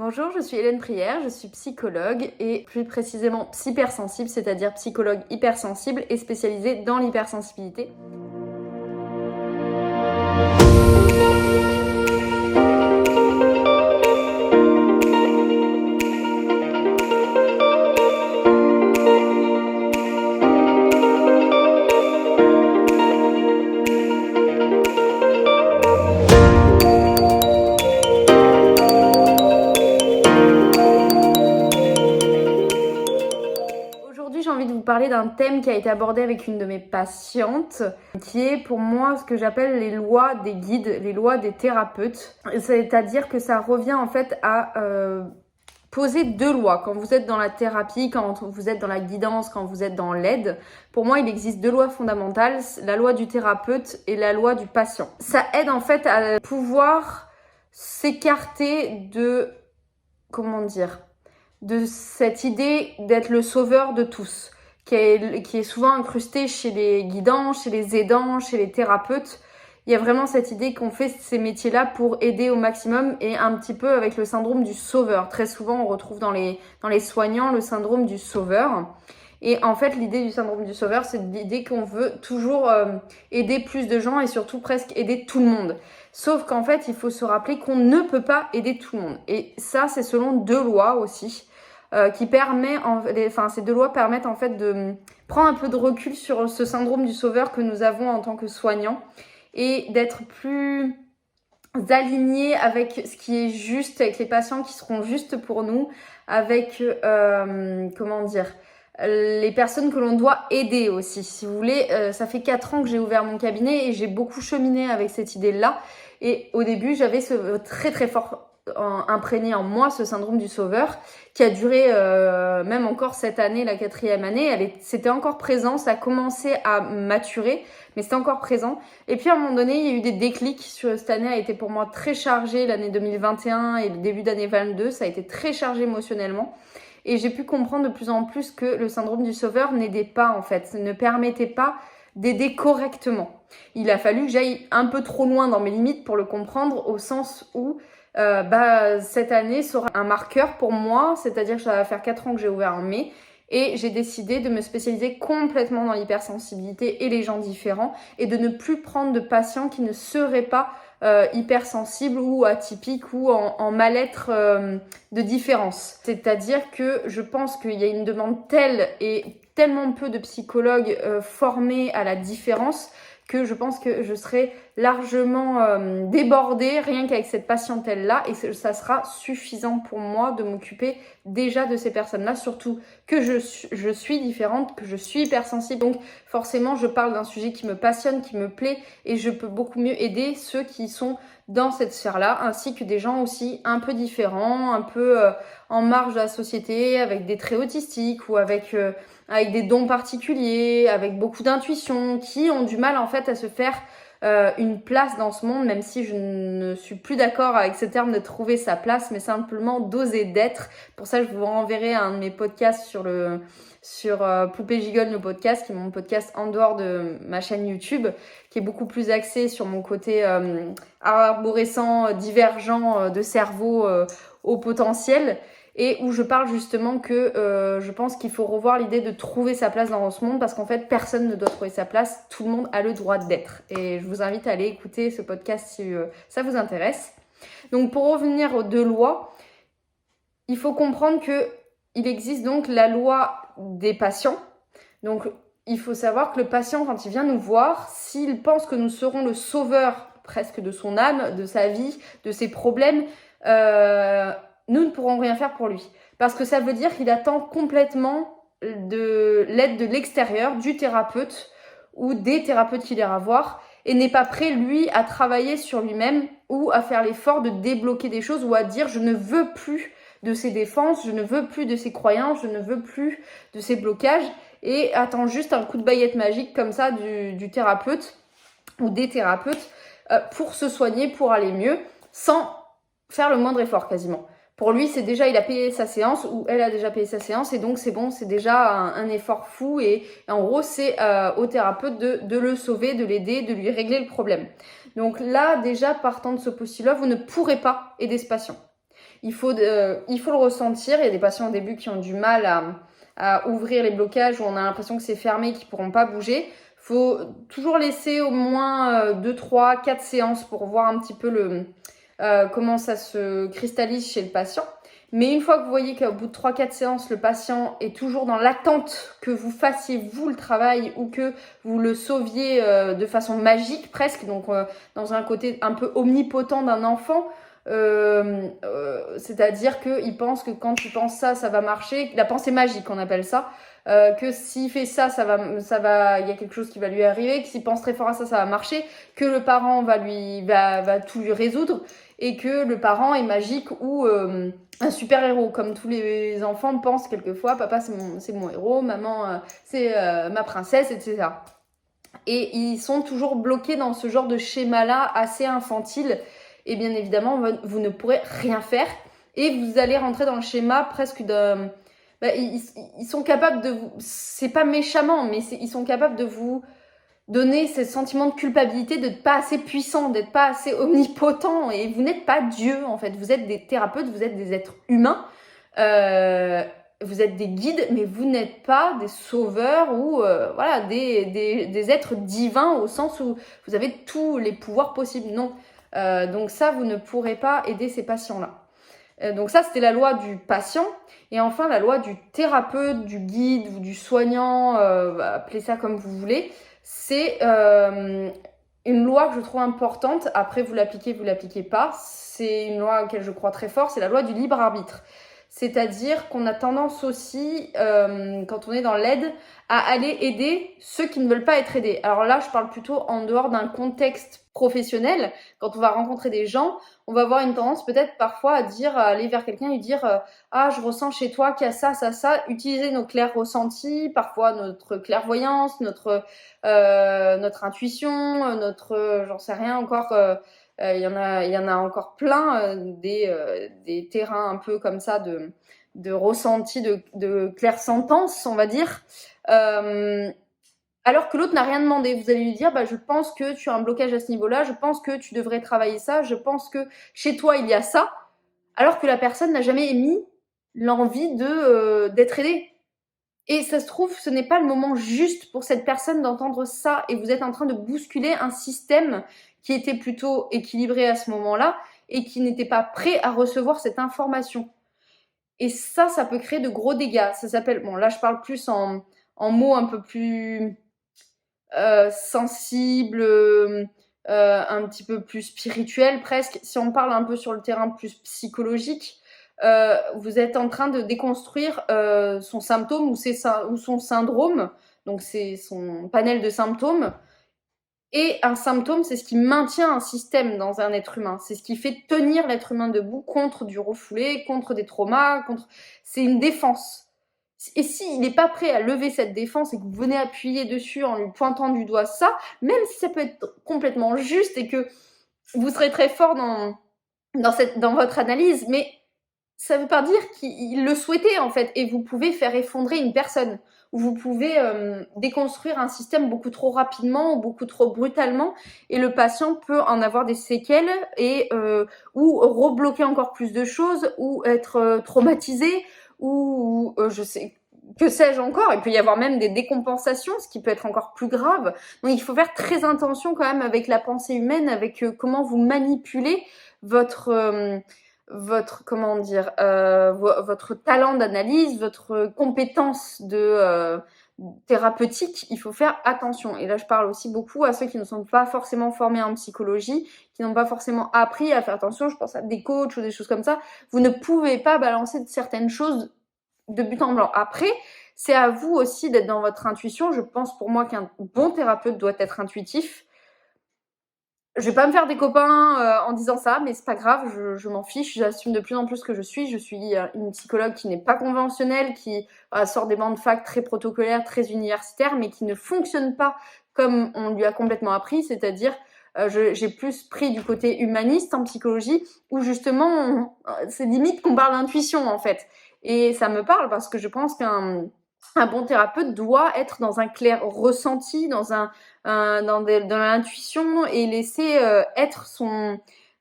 Bonjour, je suis Hélène Prière, je suis psychologue et plus précisément psypersensible, c'est-à-dire psychologue hypersensible et spécialisée dans l'hypersensibilité. Aujourd'hui, j'ai envie de vous parler d'un thème qui a été abordé avec une de mes patientes, qui est pour moi ce que j'appelle les lois des guides, les lois des thérapeutes. C'est-à-dire que ça revient en fait à poser deux lois. Quand vous êtes dans la thérapie, quand vous êtes dans la guidance, quand vous êtes dans l'aide, pour moi, il existe deux lois fondamentales, la loi du thérapeute et la loi du patient. Ça aide en fait à pouvoir s'écarter de, de cette idée d'être le sauveur de tous, qui est souvent incrustée chez les guidants, chez les aidants, chez les thérapeutes. Il y a vraiment cette idée qu'on fait ces métiers-là pour aider au maximum et un petit peu avec le syndrome du sauveur. Très souvent, on retrouve dans les soignants le syndrome du sauveur. Et en fait, l'idée du syndrome du sauveur, c'est l'idée qu'on veut toujours aider plus de gens et surtout presque aider tout le monde. Sauf qu'en fait, il faut se rappeler qu'on ne peut pas aider tout le monde. Et ça, c'est selon deux lois aussi, ces deux lois permettent en fait de prendre un peu de recul sur ce syndrome du sauveur que nous avons en tant que soignants et d'être plus alignés avec ce qui est juste, avec les patients qui seront justes pour nous, avec les personnes que l'on doit aider aussi. Si vous voulez, ça fait 4 ans que j'ai ouvert mon cabinet et j'ai beaucoup cheminé avec cette idée-là. Et au début, j'avais ce très très fort imprégné en moi ce syndrome du sauveur qui a duré même encore cette année, la 4e année. C'était encore présent, ça a commencé à maturer, mais c'était encore présent. Et puis à un moment donné, il y a eu des déclics. Cette année a été pour moi très chargée, l'année 2021 et le début d'année 22, ça a été très chargé émotionnellement. Et j'ai pu comprendre de plus en plus que le syndrome du sauveur n'aidait pas en fait, ne permettait pas d'aider correctement. Il a fallu que j'aille un peu trop loin dans mes limites pour le comprendre, au sens où cette année sera un marqueur pour moi, c'est-à-dire que ça va faire 4 ans que j'ai ouvert en mai et j'ai décidé de me spécialiser complètement dans l'hypersensibilité et les gens différents et de ne plus prendre de patients qui ne seraient pas hypersensibles ou atypiques ou en mal-être de différence. C'est-à-dire que je pense qu'il y a une demande telle et tellement peu de psychologues formés à la différence que je pense que je serai largement débordée rien qu'avec cette patientèle-là et ça sera suffisant pour moi de m'occuper déjà de ces personnes-là, surtout que je suis différente, que je suis hypersensible. Donc forcément, je parle d'un sujet qui me passionne, qui me plaît et je peux beaucoup mieux aider ceux qui sont dans cette sphère-là, ainsi que des gens aussi un peu différents, un peu en marge de la société, avec des traits autistiques ou avec des dons particuliers, avec beaucoup d'intuition, qui ont du mal en fait à se faire une place dans ce monde, même si je ne suis plus d'accord avec ce terme de trouver sa place, mais simplement d'oser d'être. Pour ça, je vous renverrai un de mes podcasts sur Poupée Gigogne, le podcast, qui est mon podcast en dehors de ma chaîne YouTube, qui est beaucoup plus axé sur mon côté arborescent, divergent de cerveau au potentiel. Et où je parle justement que je pense qu'il faut revoir l'idée de trouver sa place dans ce monde parce qu'en fait, personne ne doit trouver sa place. Tout le monde a le droit d'être. Et je vous invite à aller écouter ce podcast si ça vous intéresse. Donc, pour revenir aux deux lois, il faut comprendre qu'il existe donc la loi des patients. Donc, il faut savoir que le patient, quand il vient nous voir, s'il pense que nous serons le sauveur presque de son âme, de sa vie, de ses problèmes, nous ne pourrons rien faire pour lui. Parce que ça veut dire qu'il attend complètement de l'aide de l'extérieur, du thérapeute ou des thérapeutes qu'il ira voir et n'est pas prêt, lui, à travailler sur lui-même ou à faire l'effort de débloquer des choses ou à dire « je ne veux plus de ces défenses, je ne veux plus de ces croyances, je ne veux plus de ces blocages » et attend juste un coup de baguette magique comme ça du thérapeute ou des thérapeutes pour se soigner, pour aller mieux, sans faire le moindre effort quasiment. Pour lui, c'est déjà, il a payé sa séance ou elle a déjà payé sa séance et donc c'est bon, c'est déjà un effort fou et en gros, c'est au thérapeute de le sauver, de l'aider, de lui régler le problème. Donc là, déjà, partant de ce postulat, vous ne pourrez pas aider ce patient. il faut le ressentir. Il y a des patients au début qui ont du mal à ouvrir les blocages, où on a l'impression que c'est fermé, qu'ils ne pourront pas bouger. Il faut toujours laisser au moins 2, 3, 4 séances pour voir un petit peu comment ça se cristallise chez le patient. Mais une fois que vous voyez qu'au bout de 3-4 séances, le patient est toujours dans l'attente que vous fassiez vous le travail ou que vous le sauviez de façon magique presque, donc dans un côté un peu omnipotent d'un enfant, c'est-à-dire qu'il pense que quand il pense ça, ça va marcher, la pensée magique on appelle ça, que s'il fait ça, il y a quelque chose qui va lui arriver, que s'il pense très fort à ça, ça va marcher, que le parent va tout lui résoudre et que le parent est magique ou un super héros, comme tous les enfants pensent quelquefois, papa c'est mon héros, maman c'est ma princesse, etc. Et ils sont toujours bloqués dans ce genre de schéma-là assez infantile. Et bien évidemment, vous ne pourrez rien faire. Et vous allez rentrer dans le schéma presque de... ils sont capables de vous... C'est pas méchamment, mais ils sont capables de vous donner ce sentiment de culpabilité d'être pas assez puissant, d'être pas assez omnipotent. Et vous n'êtes pas Dieu, en fait. Vous êtes des thérapeutes, vous êtes des êtres humains. Vous êtes des guides, mais vous n'êtes pas des sauveurs ou voilà, des êtres divins au sens où vous avez tous les pouvoirs possibles. Non. Donc ça, vous ne pourrez pas aider ces patients-là. Donc ça, c'était la loi du patient. Et enfin, la loi du thérapeute, du guide ou du soignant, appelez ça comme vous voulez. C'est une loi que je trouve importante. Après, vous l'appliquez pas. C'est une loi à laquelle je crois très fort. C'est la loi du libre arbitre. C'est-à-dire qu'on a tendance aussi, quand on est dans l'aide, à aller aider ceux qui ne veulent pas être aidés. Alors là, je parle plutôt en dehors d'un contexte professionnel. Quand on va rencontrer des gens, on va avoir une tendance peut-être parfois à aller vers quelqu'un et lui dire ah, je ressens chez toi qu'il y a ça, ça, ça. Utiliser nos clairs ressentis, parfois notre clairvoyance, notre intuition, j'en sais rien encore. Il y en a encore plein, des terrains un peu comme ça de ressenti, de clairsentence, on va dire. Alors que l'autre n'a rien demandé. Vous allez lui dire, je pense que tu as un blocage à ce niveau-là, je pense que tu devrais travailler ça, je pense que chez toi il y a ça, alors que la personne n'a jamais émis l'envie d'être aidée. Et ça se trouve, ce n'est pas le moment juste pour cette personne d'entendre ça. Et vous êtes en train de bousculer un système qui était plutôt équilibré à ce moment-là et qui n'était pas prêt à recevoir cette information. Et ça peut créer de gros dégâts. Ça s'appelle, bon là je parle plus en mots un peu plus sensibles, un petit peu plus spirituels presque. Si on parle un peu sur le terrain plus psychologique, vous êtes en train de déconstruire son symptôme ou son syndrome, donc c'est son panel de symptômes. Et un symptôme, c'est ce qui maintient un système dans un être humain. C'est ce qui fait tenir l'être humain debout contre du refoulé, contre des traumas, c'est une défense. Et s'il n'est pas prêt à lever cette défense et que vous venez appuyer dessus en lui pointant du doigt ça, même si ça peut être complètement juste et que vous serez très fort dans votre analyse, mais ça ne veut pas dire qu'il le souhaitait en fait. Et vous pouvez faire effondrer une personne. Ou vous pouvez déconstruire un système beaucoup trop rapidement ou beaucoup trop brutalement. Et le patient peut en avoir des séquelles ou rebloquer encore plus de choses ou être traumatisé ou que sais-je encore. Il peut y avoir même des décompensations, ce qui peut être encore plus grave. Donc il faut faire très attention quand même avec la pensée humaine, avec comment vous manipulez votre talent d'analyse, votre compétence thérapeutique. Il faut faire attention. Et là, je parle aussi beaucoup à ceux qui ne sont pas forcément formés en psychologie, qui n'ont pas forcément appris à faire attention. Je pense à des coachs ou des choses comme ça. Vous ne pouvez pas balancer certaines choses de but en blanc. Après, c'est à vous aussi d'être dans votre intuition. Je pense pour moi qu'un bon thérapeute doit être intuitif. Je vais pas me faire des copains en disant ça, mais c'est pas grave, je m'en fiche, j'assume de plus en plus que je suis une psychologue qui n'est pas conventionnelle, qui sort des bancs de fac très protocolaires, très universitaires, mais qui ne fonctionne pas comme on lui a complètement appris, c'est-à-dire j'ai plus pris du côté humaniste en psychologie, où justement, c'est limite qu'on parle d'intuition en fait. Et ça me parle parce que je pense qu'un bon thérapeute doit être dans un clair ressenti, dans l'intuition et laisser être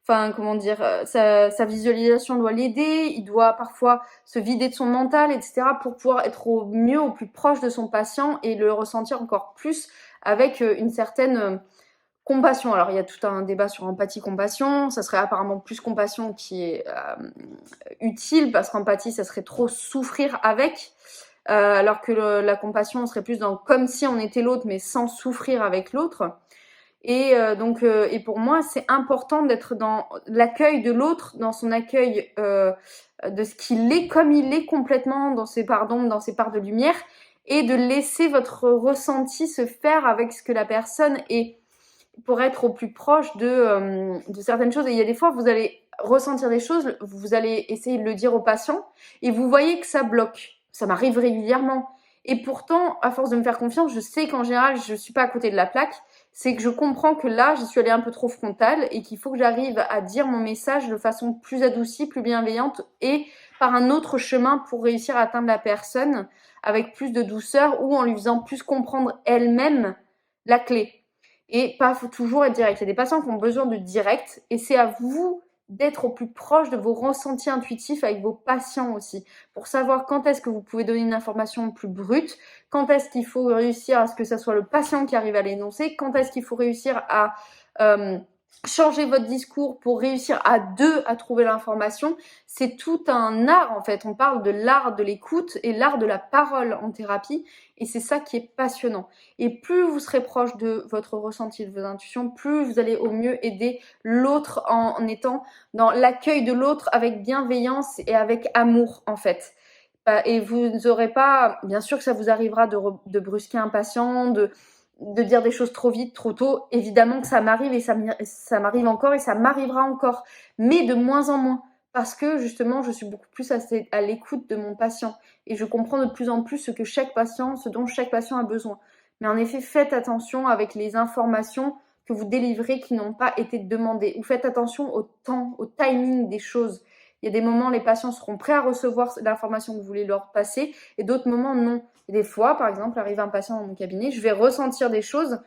enfin comment dire, sa visualisation doit l'aider, il doit parfois se vider de son mental, etc. pour pouvoir être au mieux, au plus proche de son patient et le ressentir encore plus avec une certaine compassion. Alors il y a tout un débat sur empathie-compassion, ça serait apparemment plus compassion qui est utile parce qu'empathie ça serait trop souffrir avec, alors que la compassion on serait plus dans comme si on était l'autre mais sans souffrir avec l'autre. Et donc, et pour moi, c'est important d'être dans l'accueil de l'autre, dans son accueil de ce qu'il est, comme il est complètement, dans ses parts d'ombre, dans ses parts de lumière, et de laisser votre ressenti se faire avec ce que la personne est, pour être au plus proche de certaines choses. Et il y a des fois, vous allez ressentir des choses, vous allez essayer de le dire au patient, et vous voyez que ça bloque. Ça m'arrive régulièrement. Et pourtant, à force de me faire confiance, je sais qu'en général, je suis pas à côté de la plaque. C'est que je comprends que là, j'y suis allée un peu trop frontale et qu'il faut que j'arrive à dire mon message de façon plus adoucie, plus bienveillante et par un autre chemin pour réussir à atteindre la personne avec plus de douceur ou en lui faisant plus comprendre elle-même la clé. Et pas faut toujours être direct. Il y a des patients qui ont besoin de direct et c'est à vous d'être au plus proche de vos ressentis intuitifs avec vos patients aussi, pour savoir quand est-ce que vous pouvez donner une information plus brute, quand est-ce qu'il faut réussir à ce que ce soit le patient qui arrive à l'énoncer, quand est-ce qu'il faut réussir à changer votre discours pour réussir à deux à trouver l'information. C'est tout un art en fait. On parle de l'art de l'écoute et l'art de la parole en thérapie et c'est ça qui est passionnant. Et plus vous serez proche de votre ressenti, de vos intuitions, plus vous allez au mieux aider l'autre en étant dans l'accueil de l'autre avec bienveillance et avec amour en fait. Et vous n'aurez pas, bien sûr que ça vous arrivera de brusquer un patient, de dire des choses trop vite, trop tôt. Évidemment que ça m'arrive et ça m'arrive encore et ça m'arrivera encore, mais de moins en moins. Parce que justement, je suis beaucoup plus à l'écoute de mon patient et je comprends de plus en plus ce dont chaque patient a besoin. Mais en effet, faites attention avec les informations que vous délivrez qui n'ont pas été demandées. Ou faites attention au temps, au timing des choses. Il y a des moments, les patients seront prêts à recevoir l'information que vous voulez leur passer et d'autres moments, non. Et des fois, par exemple, arrive un patient dans mon cabinet, je vais ressentir des choses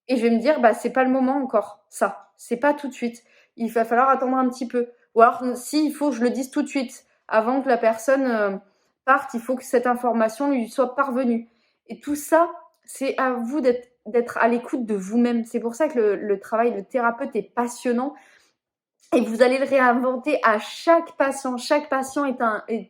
et je vais me dire, bah, c'est pas le moment encore, ça. C'est pas tout de suite. Il va falloir attendre un petit peu. Ou alors, si, il faut que je le dise tout de suite. Avant que la personne parte, il faut que cette information lui soit parvenue. Et tout ça, c'est à vous d'être à l'écoute de vous-même. C'est pour ça que le travail de thérapeute est passionnant. Et vous allez le réinventer à chaque patient. Chaque patient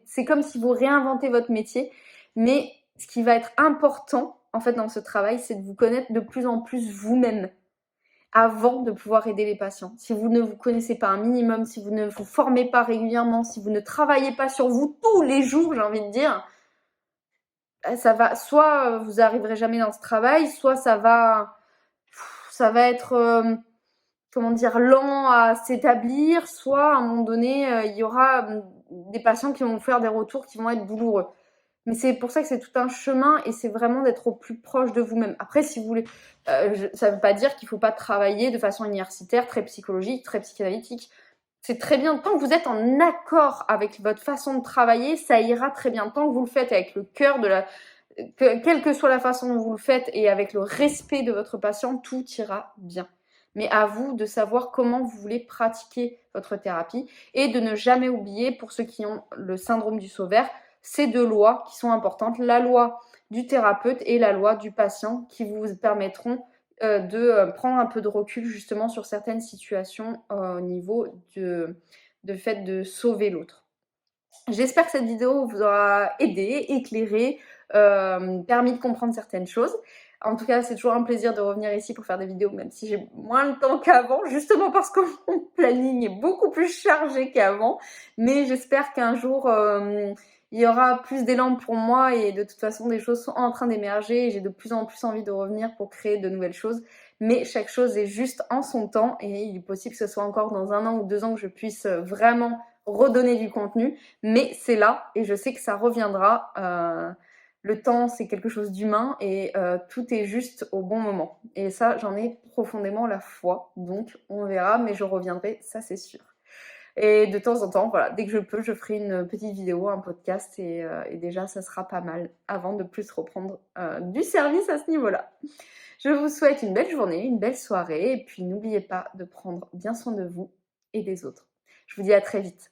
c'est comme si vous réinventez votre métier. Mais ce qui va être important, en fait, dans ce travail, c'est de vous connaître de plus en plus vous-même avant de pouvoir aider les patients. Si vous ne vous connaissez pas un minimum, si vous ne vous formez pas régulièrement, si vous ne travaillez pas sur vous tous les jours, j'ai envie de dire, ça va, soit vous arriverez jamais dans ce travail, soit ça va être comment dire, lent à s'établir, soit à un moment donné, il y aura des patients qui vont faire des retours qui vont être douloureux. Mais c'est pour ça que c'est tout un chemin et c'est vraiment d'être au plus proche de vous-même. Après, si vous voulez, ça ne veut pas dire qu'il ne faut pas travailler de façon universitaire, très psychologique, très psychanalytique. C'est très bien. Tant que vous êtes en accord avec votre façon de travailler, ça ira très bien. Tant que vous le faites avec le cœur quelle que soit la façon dont vous le faites et avec le respect de votre patient, tout ira bien. Mais à vous de savoir comment vous voulez pratiquer votre thérapie et de ne jamais oublier, pour ceux qui ont le syndrome du sauveur, ces deux lois qui sont importantes, la loi du thérapeute et la loi du patient, qui vous permettront de prendre un peu de recul justement sur certaines situations au niveau de fait de sauver l'autre. J'espère que cette vidéo vous aura aidé, éclairé, permis de comprendre certaines choses. En tout cas, c'est toujours un plaisir de revenir ici pour faire des vidéos, même si j'ai moins le temps qu'avant, justement parce que mon planning est beaucoup plus chargé qu'avant. Mais j'espère qu'un jour, il y aura plus d'élan pour moi et de toute façon, des choses sont en train d'émerger et j'ai de plus en plus envie de revenir pour créer de nouvelles choses. Mais chaque chose est juste en son temps et il est possible que ce soit encore dans 1 an ou 2 ans que je puisse vraiment redonner du contenu. Mais c'est là et je sais que ça reviendra. Le temps, c'est quelque chose d'humain et tout est juste au bon moment. Et ça, j'en ai profondément la foi. Donc, on verra, mais je reviendrai, ça c'est sûr. Et de temps en temps, voilà, dès que je peux, je ferai une petite vidéo, un podcast et déjà, ça sera pas mal avant de plus reprendre du service à ce niveau-là. Je vous souhaite une belle journée, une belle soirée et puis n'oubliez pas de prendre bien soin de vous et des autres. Je vous dis à très vite.